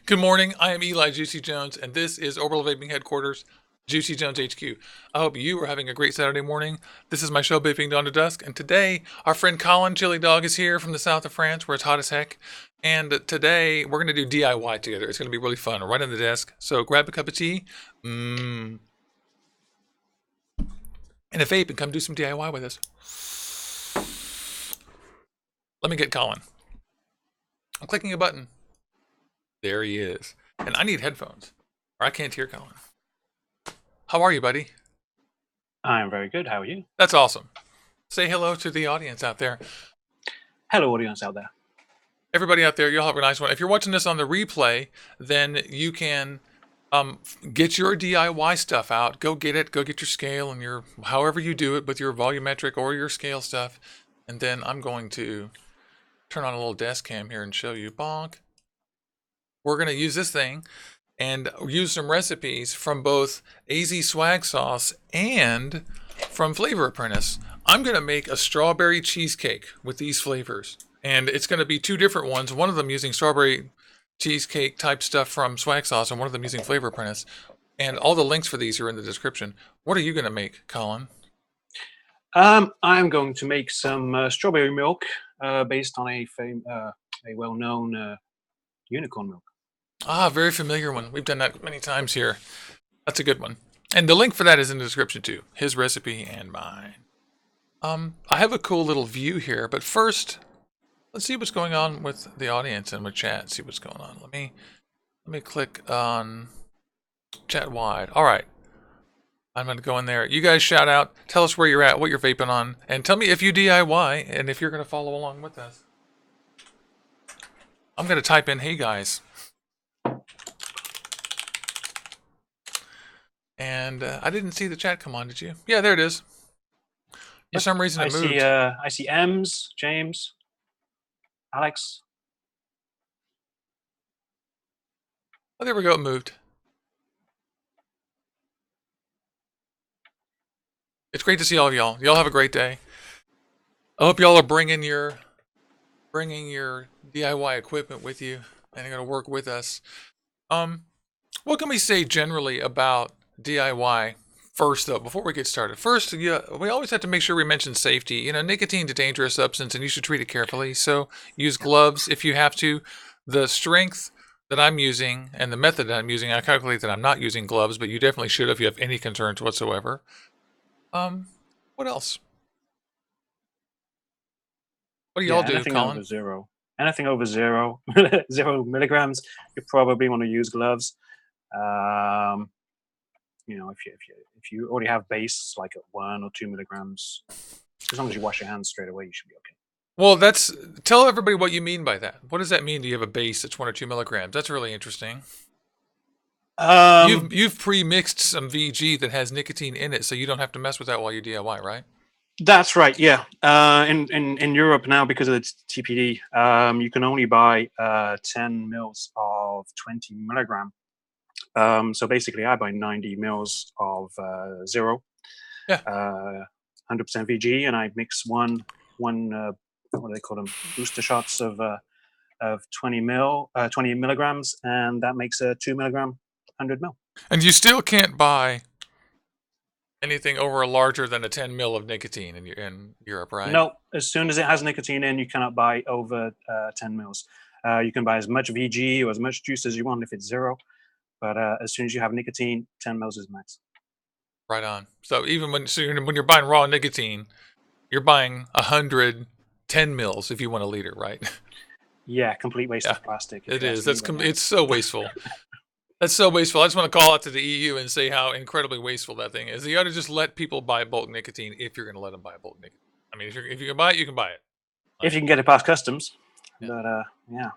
Good morning. I am Eli Juicy Jones, and this is Orbital Vaping Headquarters, Juicy Jones HQ. I hope you are having a great Saturday morning. This is my show, Vaping Dawn to Dusk, and today our friend Collin, Chiledawg, is here from the south of France, where it's hot as heck. And today we're going to do DIY together. It's going to be really fun, right on the desk. So grab a cup of tea, and a vape, and come do some DIY with us. Let me get Collin. I'm clicking a button. There he is. And I need headphones, or I can't hear Collin. How are you, buddy? I'm very good. How are you? That's awesome. Say hello to the audience out there. Hello, audience out there. Everybody out there, you'll have a nice one. If you're watching this on the replay, then you can get your DIY stuff out. Go get it. Go get your scale and your, however you do it, with your volumetric or your scale stuff. And then I'm going to turn on a little desk cam here and show you. Bonk. We're going to use this thing and use some recipes from both AZSWAGGSAUCE'S and from Flavor Apprentice. I'm going to make a strawberry cheesecake with these flavors. And it's going to be two different ones. One of them using strawberry cheesecake type stuff from SwagSauce, and one of them using Flavor Apprentice. And all the links for these are in the description. What are you going to make, Collin? I'm going to make some strawberry milk based on a well-known unicorn milk. Ah, very familiar one. We've done that many times here. That's a good one. And the link for that is in the description too. His recipe and mine. I have a cool little view here, but first, let's see what's going on with the audience and with chat. See what's going on. Let me click on chat wide. All right. I'm going to go in there. You guys shout out. Tell us where you're at, what you're vaping on, and tell me if you DIY and if you're going to follow along with us. I'm going to type in, hey guys. And I didn't see the chat come on, did you? Yeah, there it is. For some reason it moved. I see Ems, James, Alex. Oh, there we go. It moved. It's great to see all of y'all. Y'all have a great day. I hope y'all are bringing your DIY equipment with you and you're going to work with us. What can we say generally about DIY first, though, before we get started? First, we always have to make sure we mention safety. You know, nicotine's a dangerous substance and you should treat it carefully. So use gloves if you have to. The strength that I'm using and the method that I'm using, I calculate that I'm not using gloves, but you definitely should if you have any concerns whatsoever. What else? What do y'all do, Collin? Over zero. Anything over 0 milligrams, you probably want to use gloves. You know, if you already have base like at 1 or 2 milligrams, as long as you wash your hands straight away, you should be okay. Well, tell everybody what you mean by that. What does that mean? Do you have a base that's 1 or 2 milligrams? That's really interesting. You've pre-mixed some VG that has nicotine in it, so you don't have to mess with that while you DIY, right? That's right. Yeah. In Europe now, because of the TPD, you can only buy 10 mils of 20 milligram. So basically, I buy 90 mils of 0, yeah, 100% VG, and I mix one what do they call them, booster shots of 20 milligrams, and that makes a 2 milligram 100 mil. And you still can't buy anything over larger than a 10 mil of nicotine in Europe, right? No, as soon as it has nicotine in, you cannot buy over 10 mils. You can buy as much VG or as much juice as you want if it's 0. But as soon as you have nicotine, 10 mils is max. Right on. So even when you're buying raw nicotine, you're buying 110 mils if you want a liter, right? Yeah, complete waste of plastic. It is. It's so wasteful. That's so wasteful. I just want to call out to the EU and say how incredibly wasteful that thing is. You ought to just let people buy bulk nicotine if you're going to let them buy bulk nicotine. I mean, if you can buy it, you can buy it. If you can get it past customs. Yeah. But yeah.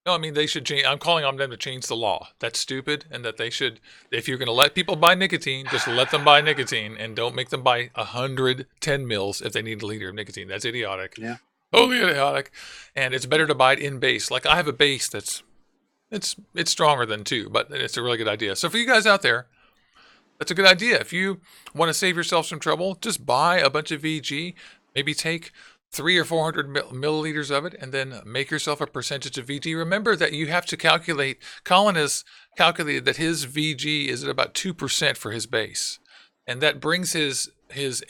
No, I mean, they should change. I'm calling on them to change the law. That's stupid, and that they should, if you're going to let people buy nicotine, just let them buy nicotine, and don't make them buy 110 mils if they need a liter of nicotine. That's idiotic. Yeah. Totally idiotic. And it's better to buy it in base. Like, I have a base that's, it's stronger than 2, but it's a really good idea. So for you guys out there, that's a good idea. If you want to save yourself some trouble, just buy a bunch of VG. Maybe take 300 or 400 milliliters of it, and then make yourself a percentage of VG. Remember that you have to calculate. Collin has calculated that his VG is at about 2% for his base, and that brings his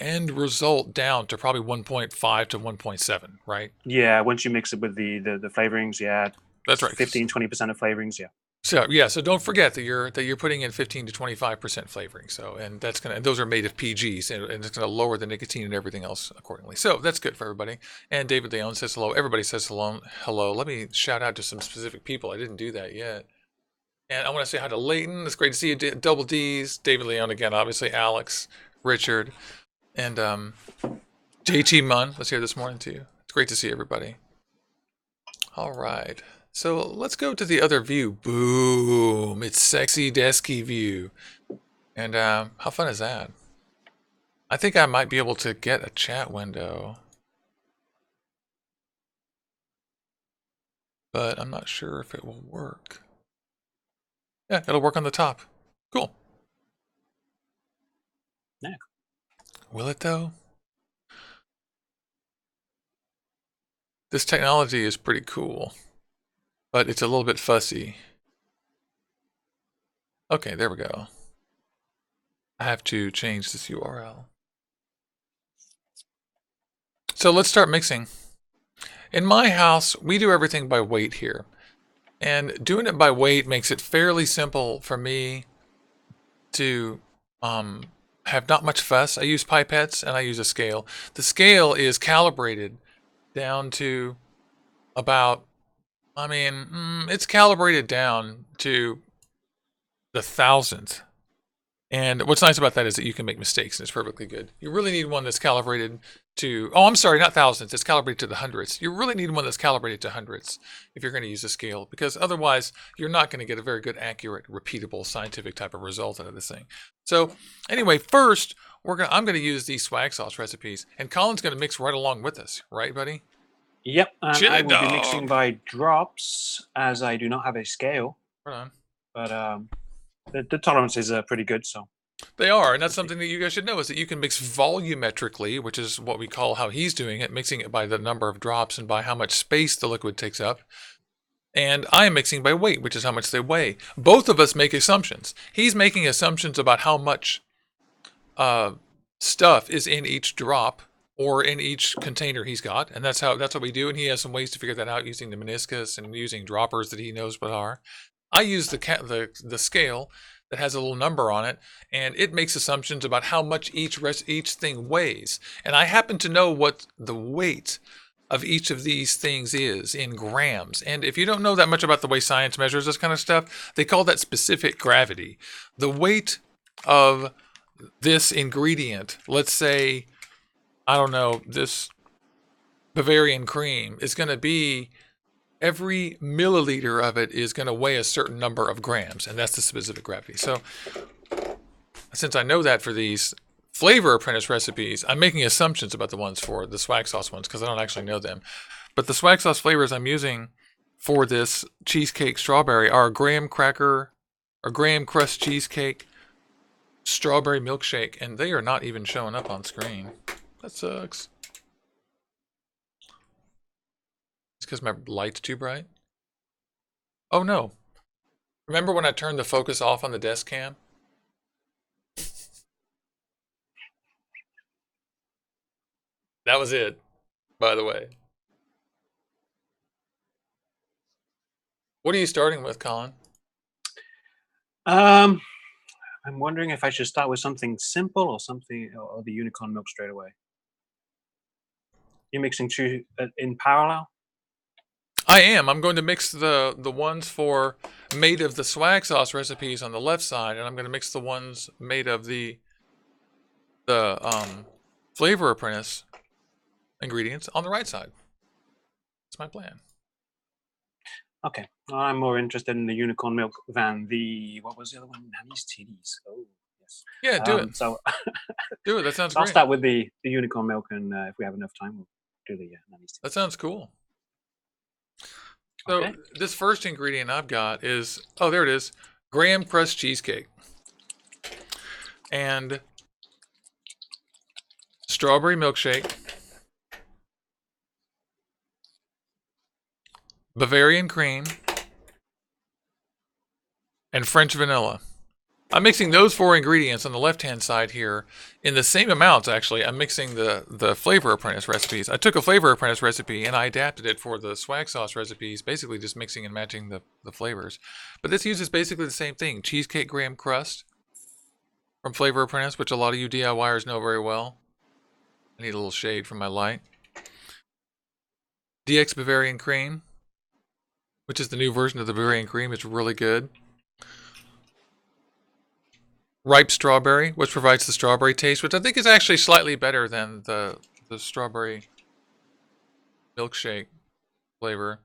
end result down to probably 1.5 to 1.7, right? Yeah, once you mix it with the flavorings, yeah. That's right. 15-20% of flavorings, yeah. So yeah, so don't forget that you're putting in 15 to 25% flavoring. So and that's gonna those are made of PGs and it's gonna lower the nicotine and everything else accordingly. So that's good for everybody. And David Leon says hello. Everybody says hello. Hello. Let me shout out to some specific people. I didn't do that yet. And I want to say hi to Leighton. It's great to see you. Double D's. David Leon again, obviously. Alex, Richard, and JT Munn was here this morning too. It's great to see everybody. All right. So let's go to the other view. Boom. It's sexy desky view. And how fun is that? I think I might be able to get a chat window. But I'm not sure if it will work. Yeah, it'll work on the top. Cool. Yeah. Will it though? This technology is pretty cool. But it's a little bit fussy. Okay, there we go. I have to change this URL. So let's start mixing. In my house, we do everything by weight here. And doing it by weight makes it fairly simple for me to have not much fuss. I use pipettes and I use a scale. The scale is calibrated down to about, it's calibrated down to the thousandth. And what's nice about that is that you can make mistakes, and it's perfectly good. You really need one that's calibrated to, not thousandths, it's calibrated to the hundredths. You really need one that's calibrated to hundredths if you're going to use a scale, because otherwise you're not going to get a very good, accurate, repeatable, scientific type of result out of this thing. So anyway, first, I'm going to use these swag sauce recipes, and Collin's going to mix right along with us, right, buddy? Yep, and I will be mixing by drops, as I do not have a scale. Right on. But the tolerances are pretty good, so. They are, and that's something that you guys should know, is that you can mix volumetrically, which is what we call how he's doing it, mixing it by the number of drops and by how much space the liquid takes up. And I am mixing by weight, which is how much they weigh. Both of us make assumptions. He's making assumptions about how much stuff is in each drop or in each container he's got, and that's what we do. And he has some ways to figure that out using the meniscus and using droppers that he knows what are. I use the scale that has a little number on it, and it makes assumptions about how much each thing weighs. And I happen to know what the weight of each of these things is in grams. And if you don't know that much about the way science measures this kind of stuff, they call that specific gravity. The weight of this ingredient, let's say, I don't know, this Bavarian cream is going to be, every milliliter of it is going to weigh a certain number of grams, and that's the specific gravity. So since I know that for these Flavor Apprentice recipes, I'm making assumptions about the ones for the swag sauce ones because I don't actually know them. But the swag sauce flavors I'm using for this cheesecake strawberry are graham cracker or graham crust cheesecake, strawberry milkshake, and they are not even showing up on screen. That sucks. It's because my light's too bright. Oh no. Remember when I turned the focus off on the desk cam? That was it, by the way. What are you starting with, Collin? I'm wondering if I should start with something simple or the unicorn milk straight away. You're mixing two in parallel? I am. I'm going to mix the ones for made of the swag sauce recipes on the left side, and I'm going to mix the ones made of the Flavor Apprentice ingredients on the right side. That's my plan. Okay. I'm more interested in the unicorn milk than what was the other one? Nanny's titties. Oh, yes. Yeah, do it. So do it. That sounds great. I'll start with the unicorn milk, and if we have enough time, we'll do the Nanny's titties. That sounds cool. So this first ingredient I've got is, there it is, graham crust cheesecake. And strawberry milkshake. Bavarian cream, and French vanilla. I'm mixing those 4 ingredients on the left-hand side here in the same amounts, actually. I'm mixing the Flavor Apprentice recipes. I took a Flavor Apprentice recipe and I adapted it for the swag sauce recipes, basically just mixing and matching the flavors. But this uses basically the same thing. Cheesecake graham crust from Flavor Apprentice, which a lot of you DIYers know very well. I need a little shade from my light. DX Bavarian cream, which is the new version of the Bavarian cream. It's really good. Ripe strawberry, which provides the strawberry taste, which I think is actually slightly better than the strawberry milkshake flavor.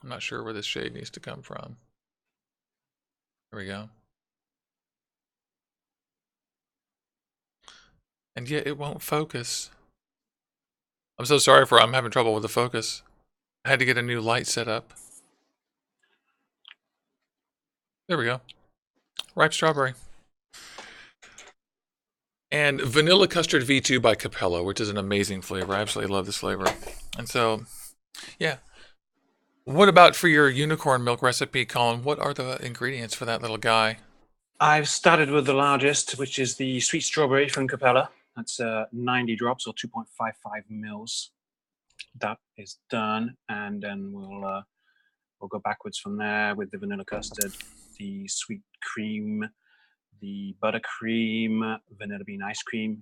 I'm not sure where this shade needs to come from. There we go. And yet it won't focus. I'm so sorry I'm having trouble with the focus. I had to get a new light set up. There we go. Ripe strawberry. And Vanilla Custard V2 by Capella, which is an amazing flavor. I absolutely love this flavor. And so, yeah. What about for your unicorn milk recipe, Collin? What are the ingredients for that little guy? I've started with the largest, which is the sweet strawberry from Capella. That's 90 drops or 2.55 mils. That is done, and then we'll go backwards from there with the vanilla custard, the sweet cream, the buttercream, vanilla bean ice cream,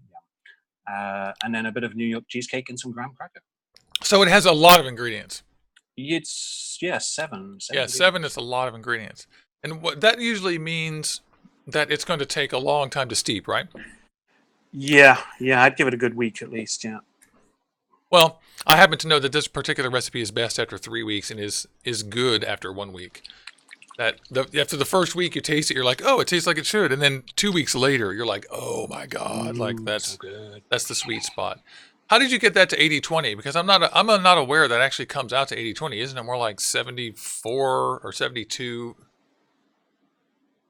and then a bit of New York cheesecake and some graham cracker. So it has a lot of ingredients. It's 7. Yeah, 7 is a lot of ingredients, and what that usually means that it's going to take a long time to steep, right? Yeah, I'd give it a good week at least. Yeah. Well, I happen to know that this particular recipe is best after 3 weeks and is good after 1 week. After the first week you taste it, you're like, oh, it tastes like it should, and then 2 weeks later you're like, oh my god, like that's so good. That's the sweet spot. How did you get that to 80-20? Because I'm not aware that actually comes out to 80-20. Isn't it more like 74 or 72?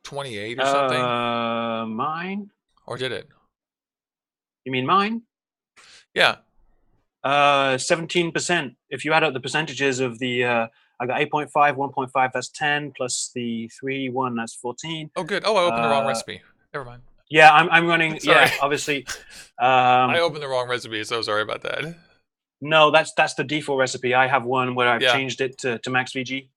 28 or something? Mine? Or did it? You mean mine? Yeah. 17%. If you add up the percentages of the, I got 8.5, 1.5, that's 10, plus the 3, 1, that's 14. Oh, good. Oh, I opened the wrong recipe. Never mind. Yeah, I'm running, yeah, obviously. I opened the wrong recipe, so sorry about that. No, that's the default recipe. I have one where I've changed it to max VG,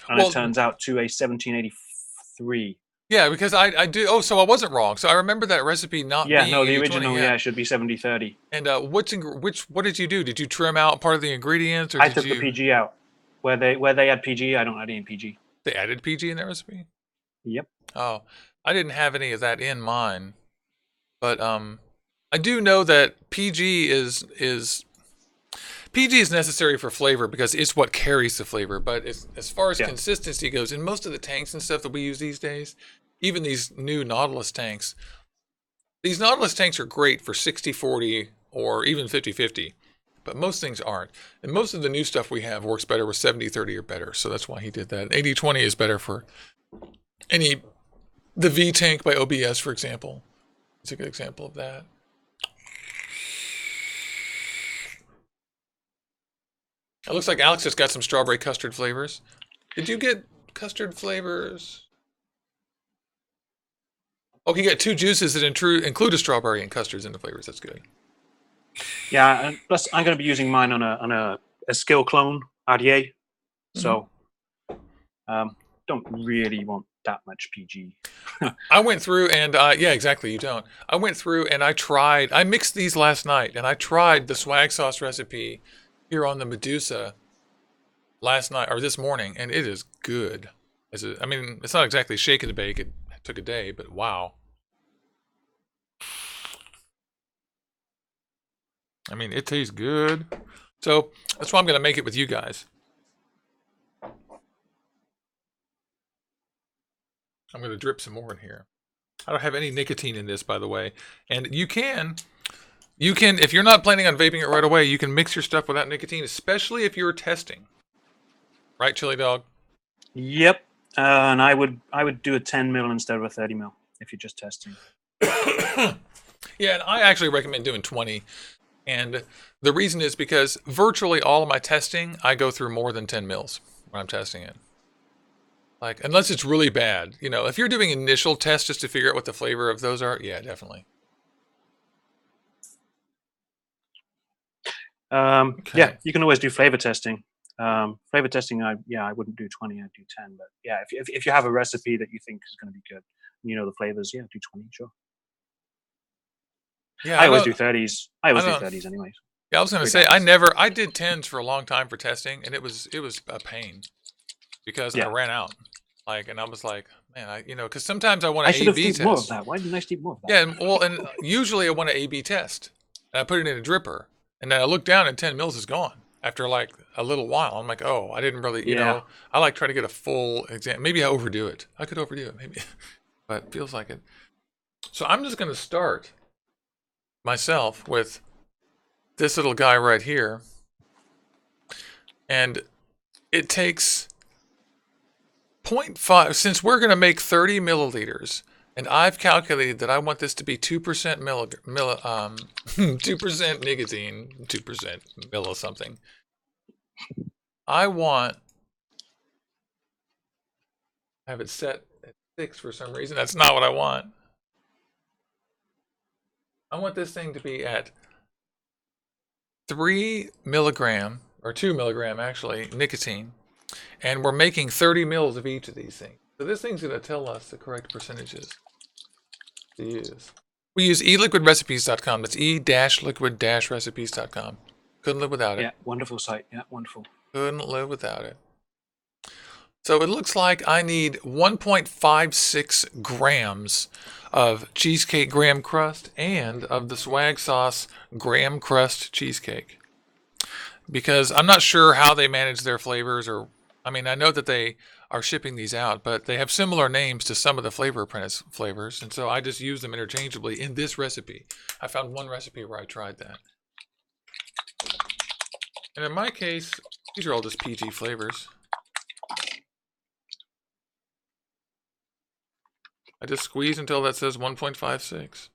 and it turns out to a 1783. Yeah, because I do. Oh, so I wasn't wrong. So I remember that recipe not being. Yeah, no, the original. Yeah, it should be 70-30. And what did you do? Did you trim out part of the ingredients, or I took the PG out? Where they add PG, I don't add any PG. They added PG in that recipe? Yep. Oh, I didn't have any of that in mine, but I do know that PG is necessary for flavor because it's what carries the flavor. But as far as consistency goes, in most of the tanks and stuff that we use these days, even these new Nautilus tanks, these Nautilus tanks are great for 60-40 or even 50-50, but most things aren't. And most of the new stuff we have works better with 70-30 or better, so that's why he did that. 80-20 is better for the V tank by OBS, for example. It's a good example of that. It looks like Alex just got some strawberry custard flavors. Did you get custard flavors? Oh, he got 2 juices that include a strawberry and custards in the flavors. That's good. Yeah, and plus I'm going to be using mine on a skill clone RDA, so don't really want that much PG. I went through and yeah, exactly. You don't. I went through and I mixed these last night, and I tried the swag sauce recipe here on the Medusa last night or this morning, and it is good. I mean, it's not exactly shake and bake. It took a day, but wow. I mean, it tastes good. So that's why I'm going to make it with you guys. I'm going to drip some more in here. I don't have any nicotine in this, by the way. And you can, if you're not planning on vaping it right away, you can mix your stuff without nicotine, especially if you're testing. Right, Chiledawg? Yep. And I would do a 10 mil instead of a 30 mil if you're just testing. Yeah, and I actually recommend doing 20. And the reason is because virtually all of my testing, I go through more than 10 mils when I'm testing it. Like, unless it's really bad. You know, if you're doing initial tests just to figure out what the flavor of those are, yeah, definitely. Okay. Yeah, you can always do flavor testing. Flavor testing, I wouldn't do 20, I'd do 10. But yeah, if you have a recipe that you think is going to be good, and you know the flavors, yeah, do 20, sure. Yeah, I always do 30s. I always do 30s anyways. Yeah, I was gonna say I did 10s for a long time for testing, and it was a pain because I ran out. Like, and I was like, man, because sometimes I want to A/B test. More of that. Why didn't I steep more of that? Yeah, and usually I want to A/B test, and I put it in a dripper, and then I look down and 10 mils is gone after like a little while. I'm like, oh, I didn't really, you know, I like try to get a full exam. Maybe I overdo it. I could overdo it, maybe, but it feels like it. So I'm just gonna start myself with this little guy right here, and it takes 0.5, since we're going to make 30 milliliters, and I've calculated that I want this to be 2% 2% nicotine, 2% milli something. I have it set at 6 for some reason. That's not what I want. I want this thing to be at 3 milligram, or 2 milligram actually, nicotine. And we're making 30 mils of each of these things. So this thing's going to tell us the correct percentages to use. We use eliquidrecipes.com. That's e-liquid-recipes.com. Couldn't live without it. Yeah, wonderful site. Yeah, wonderful. Couldn't live without it. So it looks like I need 1.56 grams of cheesecake graham crust and of the swag sauce graham crust cheesecake. Because I'm not sure how they manage their flavors, or I mean, I know that they are shipping these out, but they have similar names to some of the Flavor Apprentice flavors, and so I just use them interchangeably in this recipe. I found one recipe where I tried that. And in my case, these are all just PG flavors. I just squeeze until that says 1.56.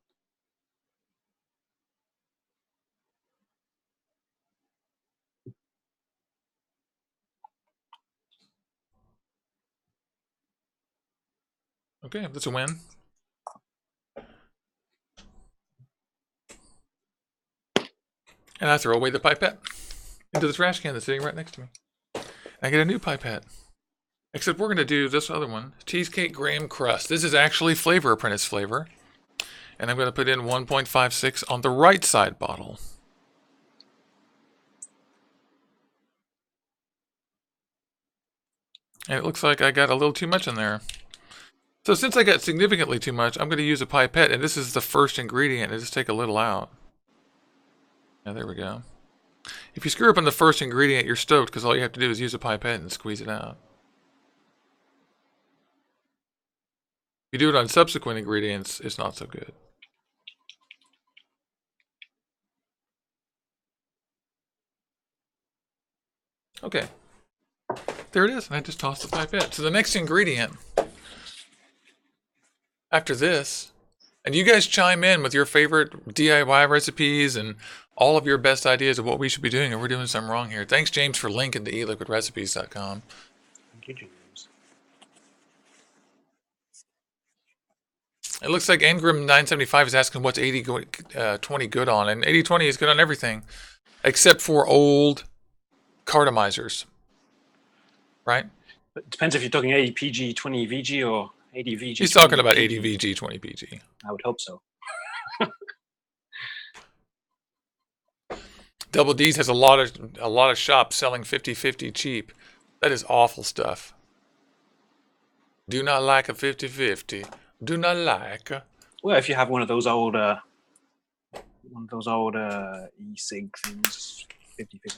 Okay, that's a win. And I throw away the pipette into the trash can that's sitting right next to me. And I get a new pipette. Except we're going to do this other one, cheesecake graham crust. This is actually Flavor Apprentice flavor. And I'm going to put in 1.56 on the right side bottle. And it looks like I got a little too much in there. So since I got significantly too much, I'm going to use a pipette, and this is the first ingredient, and just take a little out. Yeah, there we go. If you screw up on the first ingredient, you're stoked, because all you have to do is use a pipette and squeeze it out. If you do it on subsequent ingredients, it's not so good. Okay. There it is, and I just tossed the pipette. So the next ingredient after this, and you guys chime in with your favorite DIY recipes and all of your best ideas of what we should be doing, or we're doing something wrong here. Thanks, James, for linking to eliquidrecipes.com. Thank you, James. It looks like Engram975 is asking what's 80-20 good on, and 80-20 is good on everything, except for old cartomizers, right? But it depends if you're talking 80 PG, 20 VG, or 80 VG. He's talking about 80 VG, 20 PG. I would hope so. Double D's has a lot of shops selling 50-50 cheap. That is awful stuff. Do not like a 50-50. Do not like. Well, if you have one of those old e-cig things, 50-50.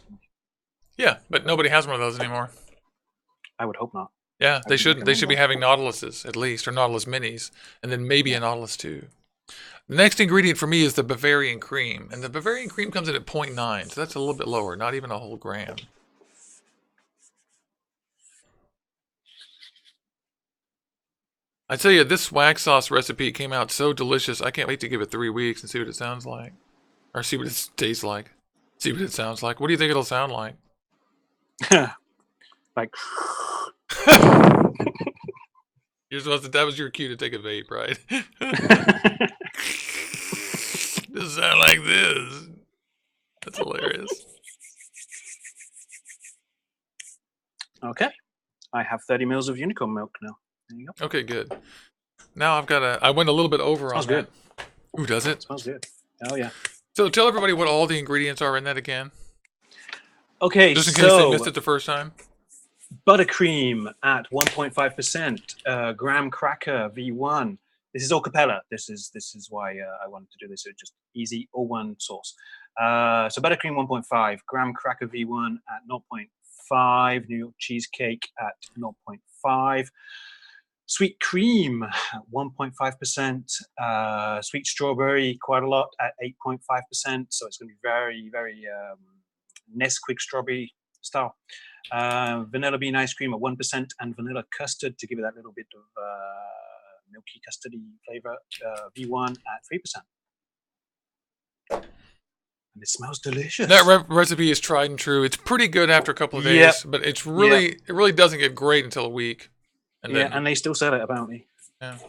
Yeah, but nobody has one of those anymore. I would hope not. Yeah, they shouldn't. They should be having Nautiluses at least, or Nautilus Minis, and then maybe a Nautilus 2. The next ingredient for me is the Bavarian cream, and the Bavarian cream comes in at 0.9, so that's a little bit lower, not even a whole gram. I tell you, this swag sauce recipe came out so delicious. I can't wait to give it 3 weeks and see what it sounds like. Or see what it tastes like. See what it sounds like. What do you think it'll sound like? Like, You're supposed to, that was your cue to take a vape, right? Does sound like this. That's hilarious. okay. I have 30 mils of unicorn milk now. There you go. Okay, good. Now I've got I went a little bit over Smells on good. that. Ooh, does it? Smells good. Oh, yeah. So tell everybody what all the ingredients are in that again. Okay, Just in case they missed it the first time. Buttercream at 1.5%. Graham cracker V1. This is all Capella. This is why I wanted to do this. It's just easy, all one source. So buttercream 1.5, graham cracker V1 at 0.5, New York cheesecake at 0.5, sweet cream at 1.5%, sweet strawberry quite a lot at 8.5%. So it's going to be very, very Nesquik strawberry style. Vanilla bean ice cream at 1%, and vanilla custard to give it that little bit of milky custardy flavor. V1 at 3%. And it smells delicious. That recipe is tried and true. It's pretty good after a couple of days, but it's really it really doesn't get great until a week. And then, and they still sell it apparently. Yeah,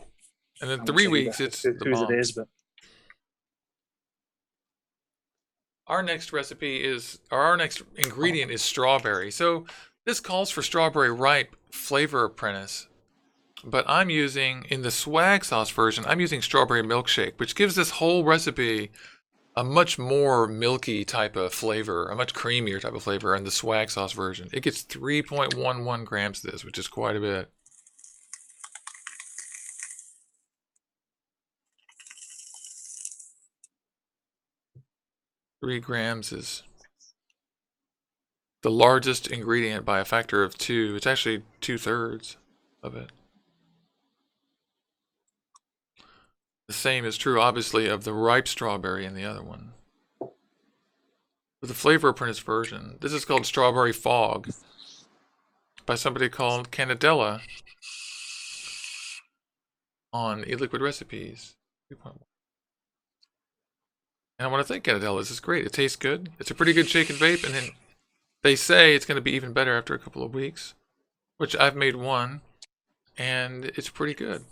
and then 3 weeks it's the bomb. It is, but our next recipe is, or our next ingredient is strawberry. So this calls for strawberry ripe flavor apprentice, but I'm using, in the swag sauce version, I'm using strawberry milkshake, which gives this whole recipe a much more milky type of flavor, a much creamier type of flavor in the swag sauce version. It gets 3.11 grams of this, which is quite a bit. Three grams is the largest ingredient by a factor of 2. It's actually 2/3 of it. The same is true, obviously, of the ripe strawberry in the other one. With the flavor apprentice version, this is called Strawberry Fog by somebody called Canadeca on eLiquid Recipes. 3.1. And I want to thank Canadeca. This is great. It tastes good. It's a pretty good shake and vape, and then they say it's going to be even better after a couple of weeks, which I've made one, and it's pretty good.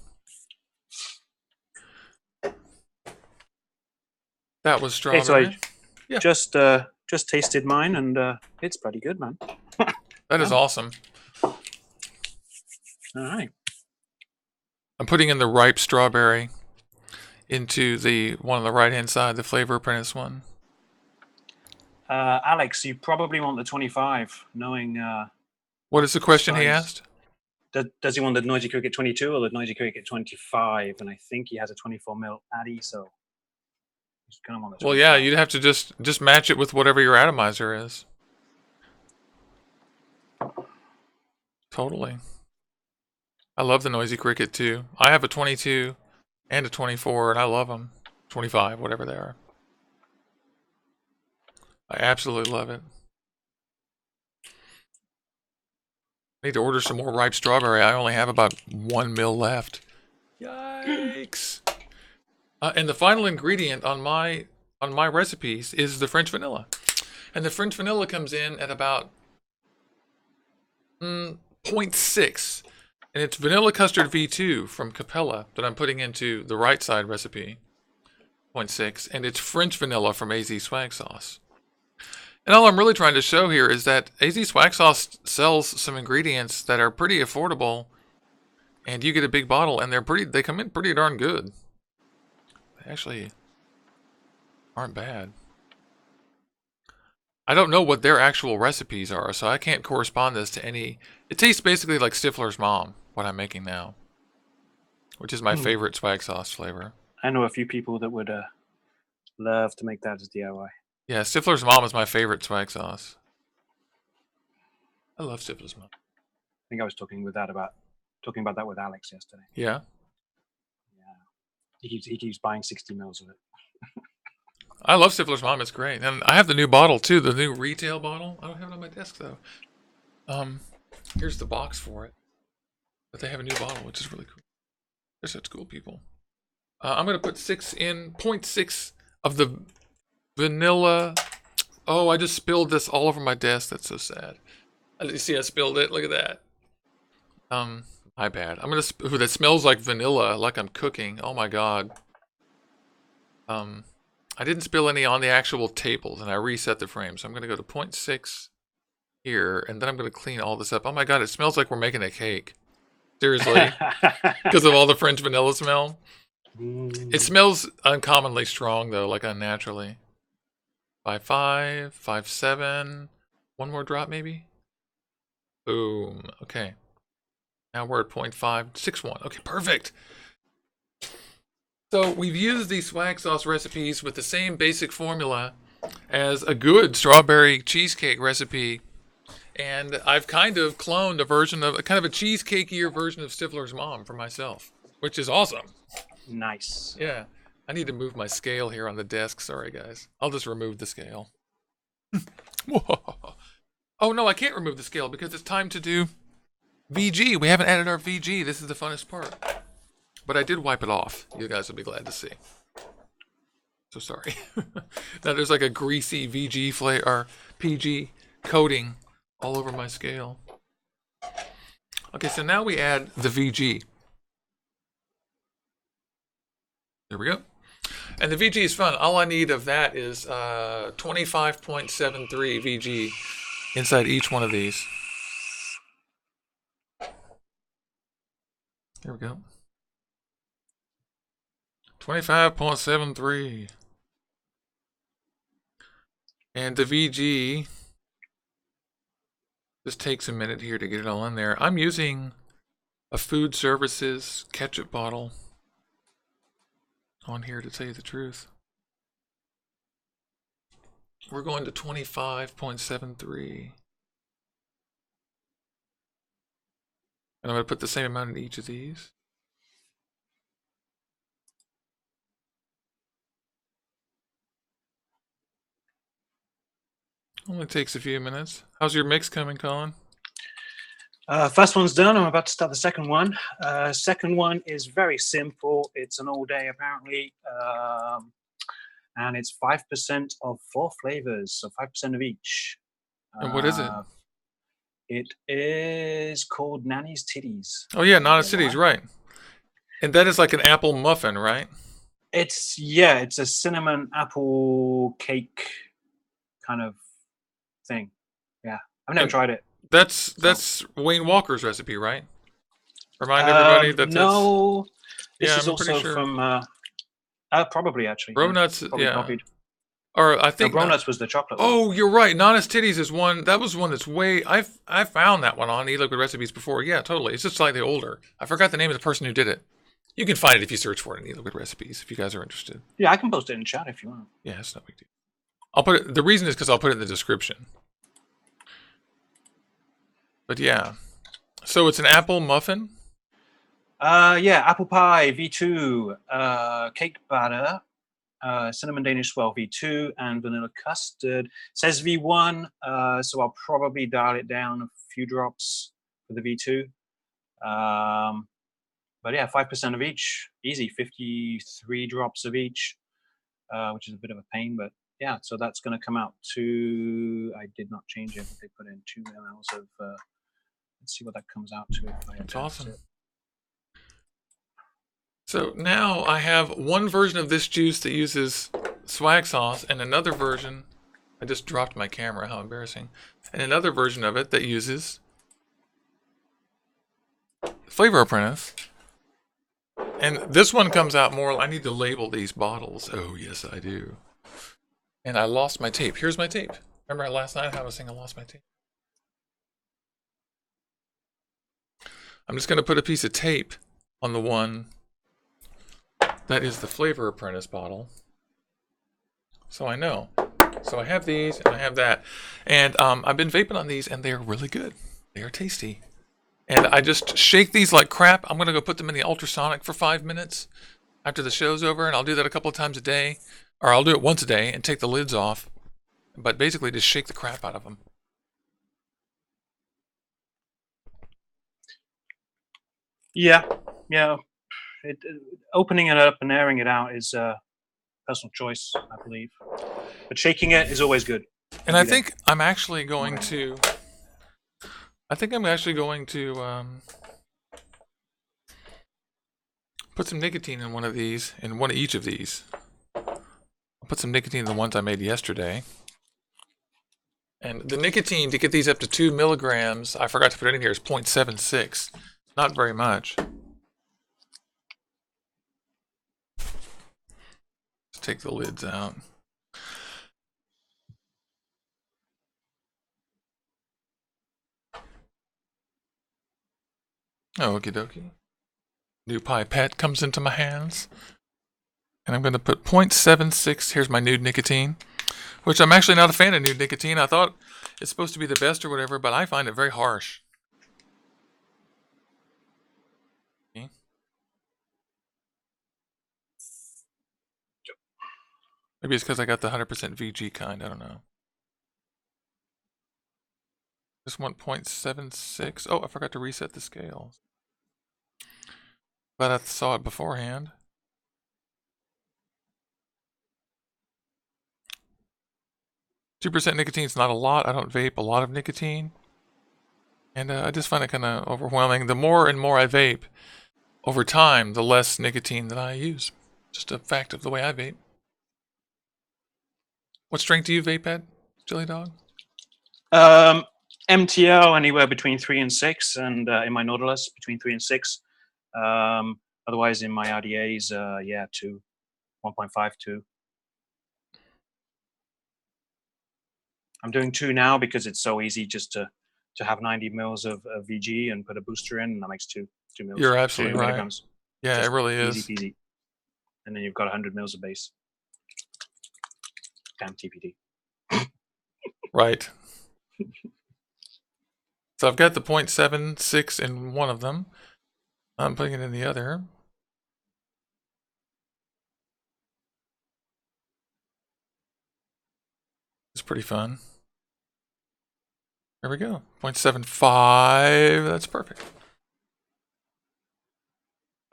That was strawberry. Okay, so I just tasted mine, and it's pretty good, man. That is awesome. All right. I'm putting in the ripe strawberry into the one on the right-hand side, the flavor apprentice one. Alex, you probably want the 25, knowing... what is the question he asked? Does he want the Noisy Cricket 22 or the Noisy Cricket 25? And I think he has a 24 mil Addy, so... he's gonna want the 25. Well, yeah, you'd have to just match it with whatever your atomizer is. Totally. I love the Noisy Cricket, too. I have a 22 and a 24, and I love them. 25, whatever they are. I absolutely love it. I need to order some more ripe strawberry. I only have about 1 mil left. Yikes. And the final ingredient on my recipes is the French vanilla. And the French vanilla comes in at about 0.6. And it's vanilla custard V2 from Capella that I'm putting into the right side recipe. 0.6. And it's French vanilla from AZSWAGGSAUCE'S. And all I'm really trying to show here is that AZSWAGGSAUCE sells some ingredients that are pretty affordable. And you get a big bottle, and they come in pretty darn good. They actually aren't bad. I don't know what their actual recipes are, so I can't correspond this to any... It tastes basically like Stifler's Mom, what I'm making now, which is my favorite swag sauce flavor. I know a few people that would love to make that as DIY. Yeah, Stifler's Mom is my favorite swag sauce. I love Stifler's Mom. I think I was talking about that with Alex yesterday. Yeah? Yeah. He keeps buying 60 mils of it. I love Stifler's Mom. It's great. And I have the new bottle, too, the new retail bottle. I don't have it on my desk, though. Here's the box for it. But they have a new bottle, which is really cool. They're such cool people. I'm going to put 0.6 of the vanilla. Oh, I just spilled this all over my desk. That's so sad. You see, I spilled it. Look at that. My bad. I'm gonna. Ooh, that smells like vanilla, like I'm cooking. Oh my god. I didn't spill any on the actual tables, and I reset the frame. So I'm gonna go to 0.6 here, and then I'm gonna clean all this up. Oh my god, it smells like we're making a cake. Seriously, because of all the French vanilla smell. It smells uncommonly strong though, like unnaturally. 5.5, 5.7. One more drop maybe. Boom. Okay. Now we're at 0.561. Okay, perfect. So we've used these swag sauce recipes with the same basic formula as a good strawberry cheesecake recipe. And I've kind of cloned a version of, kind of a cheesecakeier version of Stifler's mom for myself, which is awesome. Nice. Yeah. I need to move my scale here on the desk. Sorry, guys. I'll just remove the scale. Oh, no, I can't remove the scale because it's time to do VG. We haven't added our VG. This is the funnest part. But I did wipe it off. You guys will be glad to see. So sorry. Now there's like a greasy VG flavor or PG coating all over my scale. Okay, so now we add the VG. There we go. And the VG is fun. All I need of that is 25.73 VG inside each one of these. There we go. 25.73. And the VG just takes a minute here to get it all in there. I'm using a food services ketchup bottle on here to tell you the truth. We're going to 25.73. And I'm going to put the same amount in each of these. Only takes a few minutes. How's your mix coming, Collin? First one's done. I'm about to start the second one. Second one is very simple. It's an all day apparently. And it's 5% of 4 flavors, so 5% of each. And what is it? It is called Nanny's Titties. Oh yeah, Nana City's right. And that is like an apple muffin, right? It's a cinnamon apple cake kind of thing. Yeah, I've never tried it. That's Wayne Walker's recipe, right? Remind everybody that no. This yeah, is I'm also pretty sure. from probably actually. Bro Nuts, probably yeah. copied. Or I think Bro Nuts was the chocolate one. Oh, you're right. Nana's Titties is one. That was one that's way. I found that one on e-liquid recipes before. Yeah, totally. It's just slightly older. I forgot the name of the person who did it. You can find it if you search for it in e-liquid recipes. If you guys are interested. Yeah, I can post it in chat if you want. Yeah, it's no big deal. I'll put it. The reason is because I'll put it in the description. But yeah, so it's an apple muffin. Yeah, apple pie V2, cake batter. Cinnamon Danish swirl V2 and vanilla custard. It says V1, so I'll probably dial it down a few drops for the V2. But yeah, 5% of each, easy, 53 drops of each, which is a bit of a pain, but yeah, so that's going to come out to, I did not change it, but they put in 2 mLs of, let's see what that comes out to. That's awesome. So now I have one version of this juice that uses swag sauce and another version, I just dropped my camera, how embarrassing, and another version of it that uses Flavor Apprentice. And this one comes out more, I need to label these bottles. Oh, yes, I do. And I lost my tape. Here's my tape. Remember last night I was saying I lost my tape? I'm just going to put a piece of tape on the one that is the Flavor Apprentice bottle. So I know. So I have these and I have that. And I've been vaping on these and they are really good. They are tasty. And I just shake these like crap. I'm going to go put them in the ultrasonic for 5 minutes after the show's over. And I'll do that a couple of times a day. Or I'll do it once a day and take the lids off. But basically just shake the crap out of them. Yeah. Opening it up and airing it out is personal choice, I believe. But shaking it is always good. And I think I'm actually going to. Put some nicotine in one of these, in one of each of these. I'll put some nicotine in the ones I made yesterday. And the nicotine, to get these up to 2 milligrams, I forgot to put it in here, is 0.76. Not very much. Let's take the lids out. Oh, okie dokie. New pipette comes into my hands. And I'm going to put 0.76. Here's my nude nicotine, which I'm actually not a fan of nude nicotine. I thought it's supposed to be the best or whatever, but I find it very harsh. Okay. Maybe it's because I got the 100% VG kind. I don't know. Just want 0.76. Oh, I forgot to reset the scales. But I saw it beforehand. .2% nicotine is not a lot. I don't vape a lot of nicotine. And I just find it kind of overwhelming. The more and more I vape, over time, the less nicotine that I use. Just a fact of the way I vape. What strength do you vape at, Chiledawg? MTL anywhere between 3 and 6, and in my Nautilus between 3 and 6. Otherwise, in my RDAs, 2, 1.5, 2. I'm doing 2 now because it's so easy just to have 90 mils of VG and put a booster in, and that makes 2 mils. You're absolutely right. Milligrams. Yeah, Just it really is. Easy peasy. And then you've got 100 mils of base. Damn TPD. Right. So I've got the 0.76 in one of them. I'm putting it in the other. It's pretty fun. There we go. 0.75. That's perfect.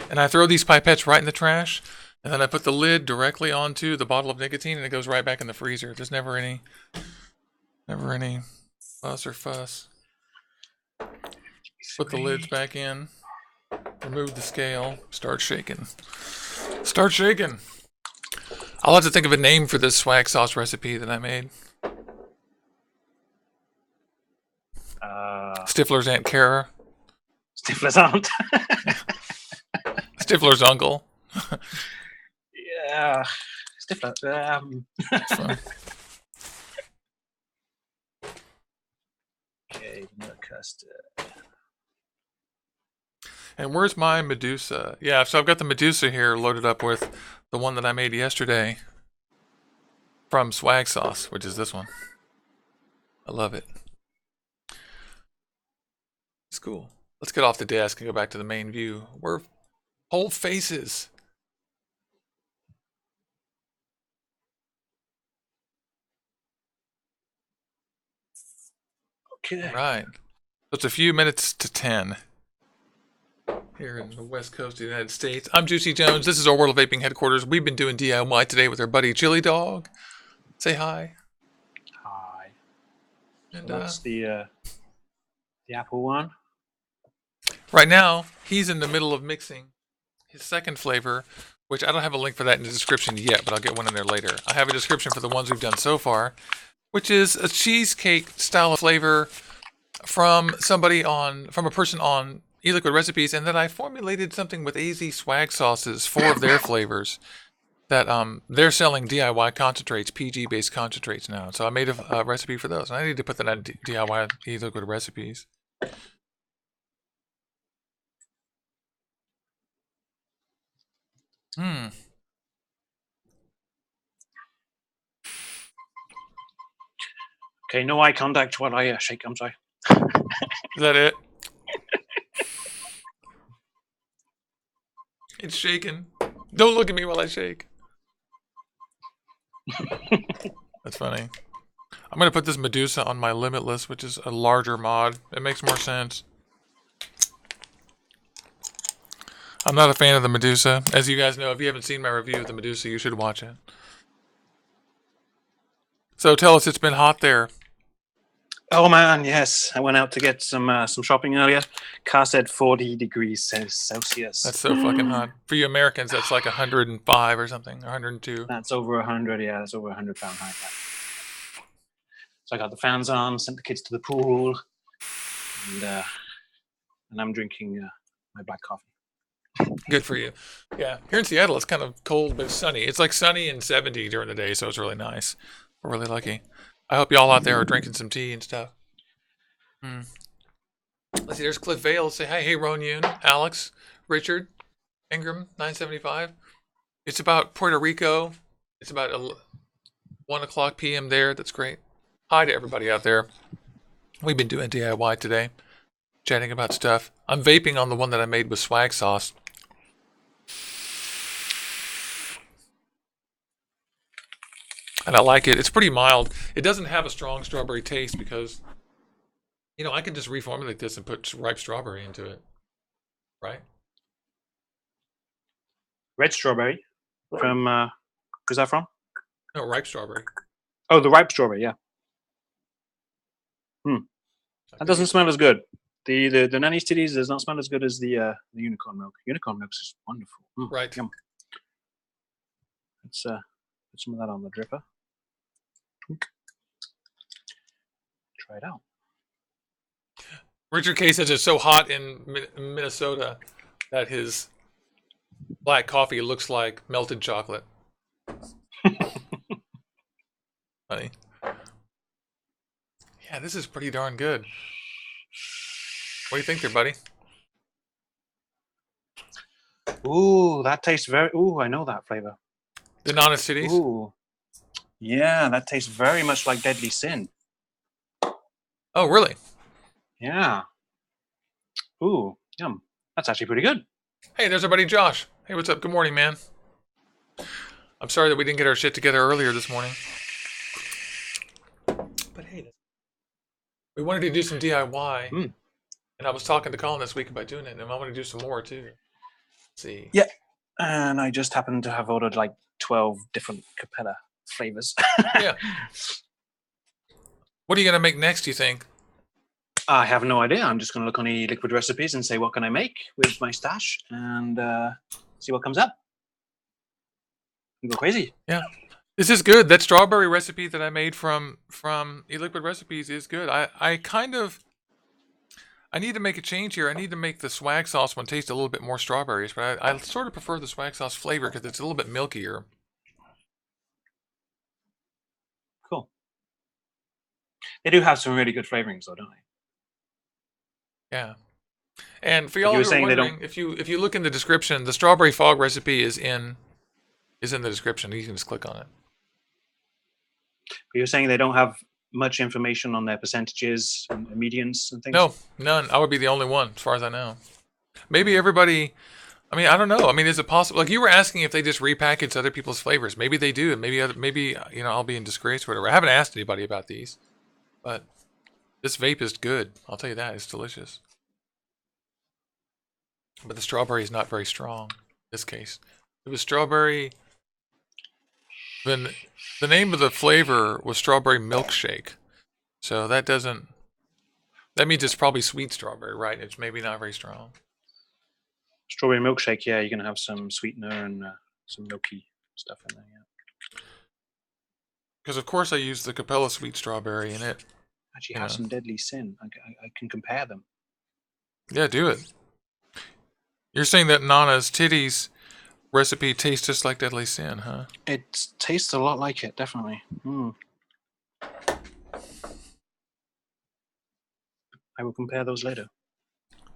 And I throw these pipettes right in the trash, and then I put the lid directly onto the bottle of nicotine, and it goes right back in the freezer. There's never any fuss or fuss. Put the lids back in. Remove the scale. Start shaking. Start shaking. I'll have to think of a name for this swag sauce recipe that I made. Stifler's Aunt Kara. Stifler's aunt. Stifler's uncle. Yeah. Stifler. Okay, milk custard. And where's my Medusa? Yeah, so I've got the Medusa here loaded up with the one that I made yesterday from Swag Sauce, which is this one. I love it. It's cool. Let's get off the desk and go back to the main view. We're whole faces. Okay. All right. So it's a few minutes to 10. Here in the west coast of the United States. I'm Juicy Jones. This is our World of Vaping headquarters. We've been doing DIY today with our buddy Chiledawg. Say hi. Hi. And So that's the apple one. Right now, he's in the middle of mixing his second flavor, which I don't have a link for that in the description yet, but I'll get one in there later. I have a description for the ones we've done so far, which is a cheesecake style of flavor from a person on e-liquid recipes, and then I formulated something with AZSWAGGSAUCE'S, 4 of their flavors that they're selling DIY concentrates, PG-based concentrates now. So I made a recipe for those, and I need to put that on DIY e-liquid recipes. Okay, no eye contact while I shake. I'm sorry. Is that it? It's shaking. Don't look at me while I shake. That's funny. I'm going to put this Medusa on my Limitless, which is a larger mod. It makes more sense. I'm not a fan of the Medusa. As you guys know, if you haven't seen my review of the Medusa, you should watch it. So tell us, it's been hot there. Oh man, yes. I went out to get some shopping earlier. Car said 40 degrees Celsius. That's so fucking hot. For you Americans, that's like 105 or something, 102. That's over 100. Yeah, that's over 100 Fahrenheit. Yeah. So I got the fans on, sent the kids to the pool, and I'm drinking my black coffee. Good for you. Yeah, here in Seattle, it's kind of cold but sunny. It's like sunny and 70 during the day, so it's really nice. We're really lucky. I hope y'all out there are drinking some tea and stuff. Let's see, there's Cliff Vale. Say hi. Hey, Ron Yoon, Alex, Richard, Ingram, 975. It's about Puerto Rico. It's about 1 o'clock p.m. there. That's great. Hi to everybody out there. We've been doing DIY today, chatting about stuff. I'm vaping on the one that I made with swag sauce. And I like it. It's pretty mild. It doesn't have a strong strawberry taste because, you know, I can just reformulate this and put ripe strawberry into it. Right? Red strawberry from, where's that from? No, ripe strawberry. Oh, the ripe strawberry, yeah. That doesn't smell as good. The nanny's titties does not smell as good as the unicorn milk. Unicorn milk is wonderful. Right. Yum. Let's put some of that on the dripper. Try it out. Richard K says it's so hot in Minnesota that his black coffee looks like melted chocolate. Funny. Yeah, this is pretty darn good. What do you think there, buddy? Ooh, that tastes very... Ooh, I know that flavor. The non-honest titties? Ooh. Yeah, that tastes very much like Deadly Sin. Oh, really? Yeah. Ooh, yum. That's actually pretty good. Hey, there's our buddy Josh. Hey, what's up? Good morning, man. I'm sorry that we didn't get our shit together earlier this morning. But hey, we wanted to do some DIY. And I was talking to Collin this week about doing it, and I want to do some more, too. Let's see. Yeah. And I just happened to have ordered like 12 different Capella flavors. Yeah. What are you going to make next, do you think? I have no idea. I'm just going to look on the liquid recipes and say, what can I make with my stash, and see what comes up. And go crazy. Yeah. This is good. That strawberry recipe that I made from eLiquid Recipes is good. I need to make a change here. I need to make the swag sauce one taste a little bit more strawberries, but I sort of prefer the swag sauce flavor because it's a little bit milkier. Cool. They do have some really good flavorings, though, don't they? Yeah. And for y'all you were who are saying they wondering, if you look in the description, the strawberry fog recipe is in the description. You can just click on it. But you're saying they don't have much information on their percentages and medians and things? No, none. I would be the only one, as far as I know. Maybe everybody. I mean, I don't know. I mean, is it possible? Like you were asking if they just repackage other people's flavors. Maybe they do, and maybe you know I'll be in disgrace or whatever. I haven't asked anybody about these, but this vape is good. I'll tell you that. It's delicious. But the strawberry is not very strong in this case. It was strawberry. Then the name of the flavor was strawberry milkshake. So that means it's probably sweet strawberry, right? It's maybe not very strong. Strawberry milkshake, yeah, you're going to have some sweetener and some milky stuff in there, yeah. Because of course I used the Capella sweet strawberry in it. Actually have some Deadly Sin. I can compare them. Yeah, do it. You're saying that Nana's titties recipe tastes just like Deadly Sin, huh? It tastes a lot like it, definitely. I will compare those later.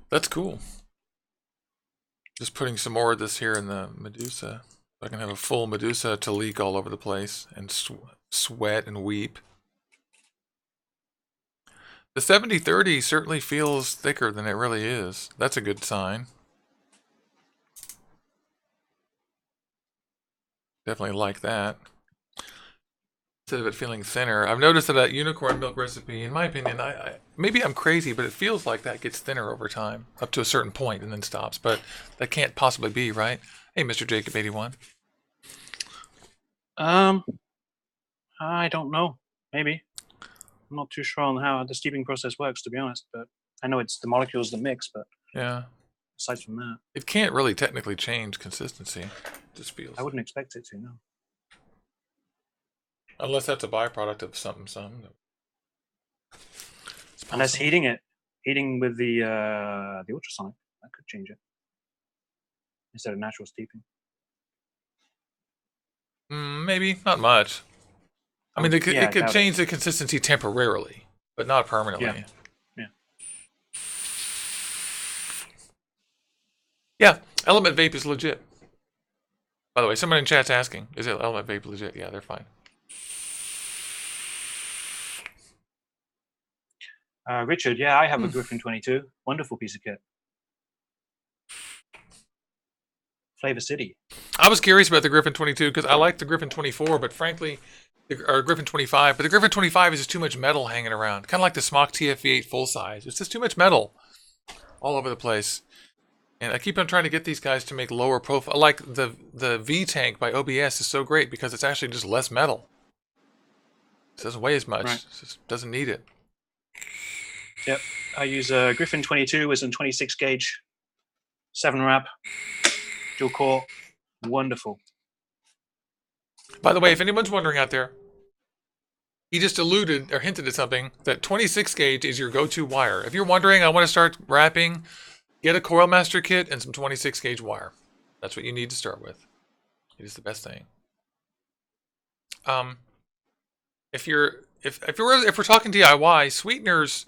That's cool. Just putting some more of this here in the Medusa. So I can have a full Medusa to leak all over the place and sweat and weep. The 7030 certainly feels thicker than it really is. That's a good sign. Definitely like that. Instead of it feeling thinner. I've noticed that unicorn milk recipe, in my opinion, maybe I'm crazy, but it feels like that gets thinner over time, up to a certain point and then stops. But that can't possibly be, right? Hey, Mr. Jacob 81. I don't know. Maybe. I'm not too sure on how the steeping process works, to be honest, but I know it's the molecules that mix, but Yeah. aside from that, It can't really technically change consistency. It just feels. I wouldn't expect it to, no. Unless that's a byproduct of something. Unless heating with the ultrasonic, that could change it instead of natural steeping. Maybe not much. I mean, it could change the consistency temporarily, but not permanently. Yeah, Element Vape is legit. By the way, someone in chat's asking, is Element Vape legit? Yeah, they're fine. Richard, yeah, I have a Griffin 22. Wonderful piece of kit. Flavor City. I was curious about the Griffin 22 because I like the Griffin 24, but frankly, or Griffin 25. But the Griffin 25 is just too much metal hanging around. Kind of like the Smock TFV8 full size. It's just too much metal all over the place. And I keep on trying to get these guys to make lower profile. Like the V tank by OBS is so great because it's actually just less metal. It doesn't weigh as much. Right. It just doesn't need it. Yep. I use a Griffin 22 as a 26 gauge, 7 wrap, dual core. Wonderful. By the way, if anyone's wondering out there, he just alluded or hinted at something that 26 gauge is your go-to wire. If you're wondering, I want to start wrapping, get a Coil Master kit and some 26 gauge wire. That's what you need to start with. It is the best thing. If we're talking DIY sweeteners,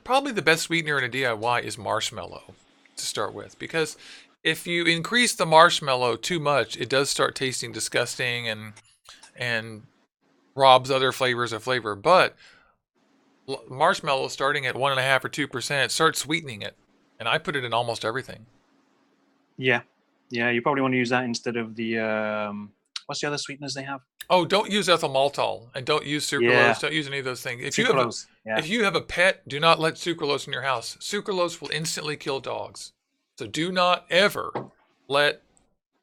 probably the best sweetener in a DIY is marshmallow to start with, because if you increase the marshmallow too much, it does start tasting disgusting and robs other flavors of flavor. But marshmallow starting at 1.5 or 2% starts sweetening it, and I put it in almost everything. Yeah, you probably want to use that instead of the what's the other sweeteners they have? Oh, don't use ethyl maltol and don't use sucralose. Yeah. Don't use any of those things. If you have a pet, do not let sucralose in your house. Sucralose will instantly kill dogs. So do not ever let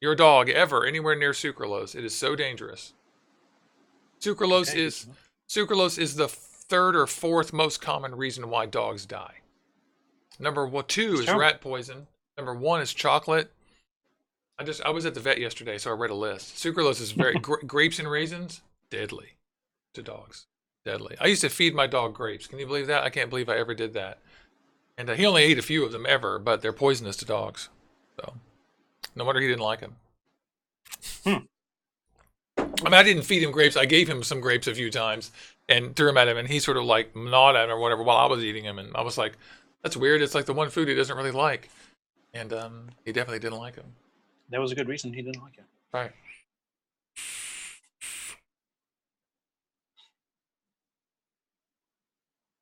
your dog ever anywhere near sucralose. It is so dangerous. Sucralose is the 3rd or 4th most common reason why dogs die. Number 2 is rat poison. Number 1 is chocolate. I was at the vet yesterday, so I read a list. Sucralose is very grapes and raisins, deadly to dogs. Deadly. I used to feed my dog grapes. Can you believe that? I can't believe I ever did that. And he only ate a few of them ever, but they're poisonous to dogs. So no wonder he didn't like them. I mean, I didn't feed him grapes. I gave him some grapes a few times and threw them at him, and he sort of like gnawed at them or whatever while I was eating them. And I was like, that's weird. It's like the one food he doesn't really like. And he definitely didn't like them. There was a good reason he didn't like it. Right.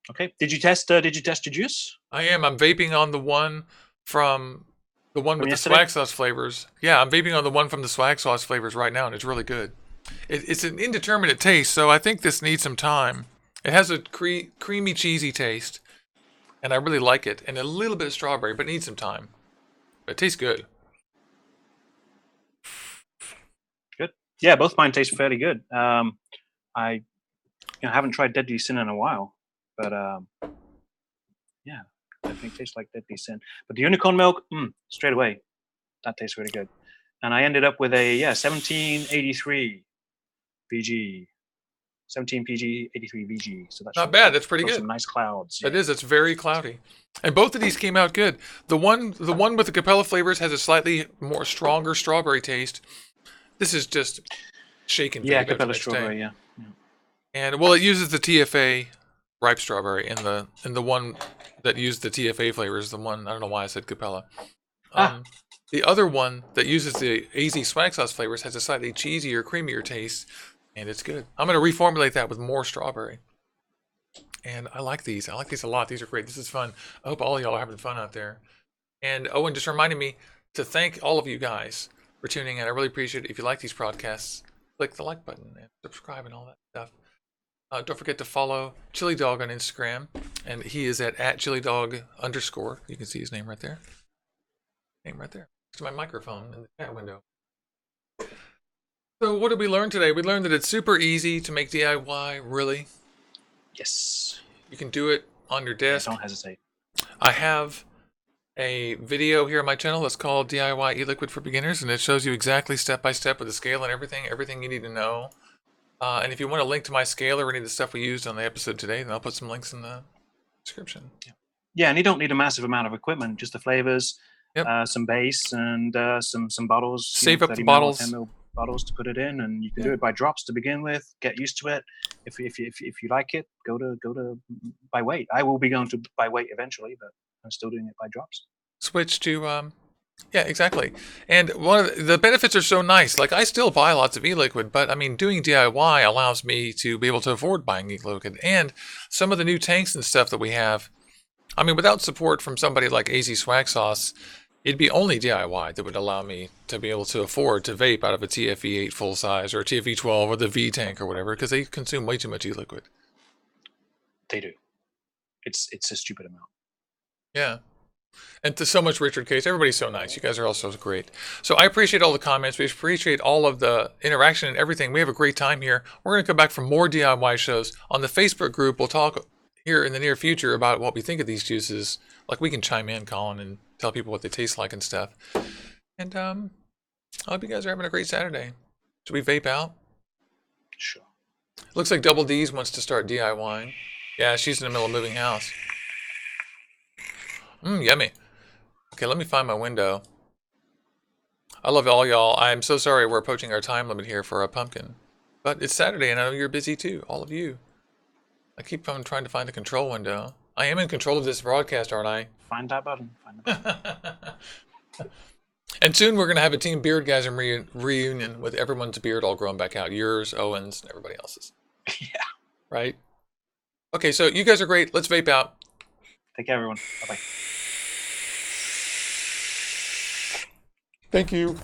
Okay. Did you test your juice? I am. I'm vaping on the one with the swag sauce flavors. Yeah, I'm vaping on the one from the swag sauce flavors right now, and it's really good. It's an indeterminate taste, so I think this needs some time. It has a creamy, cheesy taste, and I really like it, and a little bit of strawberry, but it needs some time. But it tastes good. Good. Yeah, both mine taste fairly good. I haven't tried Deadly Sin in a while, but yeah, definitely tastes like Deadly Sin. But the unicorn milk, straight away, that tastes really good. And I ended up with a 1783 VG, 17 PG 83 VG. So that's not bad. That's pretty good. Some nice clouds. It is. It's very cloudy, and both of these came out good. The one with the Capella flavors has a slightly more stronger strawberry taste. This is just shaken. Yeah, Capella strawberry. Yeah. And well, it uses the TFA ripe strawberry, and the one that used the TFA flavors, the one I don't know why I said Capella. The other one that uses the AZSWAGGSAUCE'S flavors has a slightly cheesier, creamier taste, and it's good. I'm going to reformulate that with more strawberry. And I like these. I like these a lot. These are great. This is fun. I hope all of y'all are having fun out there. And Owen just reminded me to thank all of you guys for tuning in. I really appreciate it. If you like these podcasts, click the like button and subscribe and all that stuff. Don't forget to follow Chiledawg on Instagram, and he is at @Chiledawg_. You can see his name right there. Next to my microphone in the chat window. So what did we learn today? We learned that it's super easy to make DIY, really. Yes. You can do it on your desk. Don't hesitate. I have a video here on my channel that's called DIY e-liquid for beginners, and it shows you exactly step by step with the scale and everything you need to know. And if you want a link to my scale or any of the stuff we used on the episode today, then I'll put some links in the description. Yeah, and you don't need a massive amount of equipment, just the flavors, Yep. some base, and some bottles. Save up the 30 ml, bottles. 10 ml bottles to put it in, and you can do it by drops to begin with. Get used to it. If you like it, go to by weight. I will be going to by weight eventually, but I'm still doing it by drops. Switch to yeah, exactly. And one of the benefits are so nice. Like, I still buy lots of e-liquid, but I mean, doing DIY allows me to be able to afford buying e-liquid. And some of the new tanks and stuff that we have, I mean, without support from somebody like AZSWAGGSAUCE'S, it'd be only DIY that would allow me to be able to afford to vape out of a TFE8 full size or a TFE12 or the V tank or whatever, because they consume way too much e-liquid. They do. It's a stupid amount. Yeah. And to so much Richard Case. Everybody's so nice. You guys are all so great. So I appreciate all the comments. We appreciate all of the interaction and everything. We have a great time here. We're going to come back for more DIY shows. On the Facebook group, we'll talk here in the near future about what we think of these juices. Like, we can chime in, Collin, and tell people what they taste like and stuff. And I hope you guys are having a great Saturday. Should we vape out? Sure. Looks like Double D's wants to start DIYing. Yeah, she's in the middle of moving house. Yummy. Okay, let me find my window. I love all y'all. I'm so sorry we're approaching our time limit here for a pumpkin. But it's Saturday and I know you're busy too, all of you. I keep on trying to find the control window. I am in control of this broadcast, aren't I? Find that button. Find the button. And soon we're going to have a Team Beardgasm reunion with everyone's beard all grown back out. Yours, Owen's, and everybody else's. Yeah. Right? Okay, so you guys are great. Let's vape out. Take care, everyone. Bye-bye. Thank you.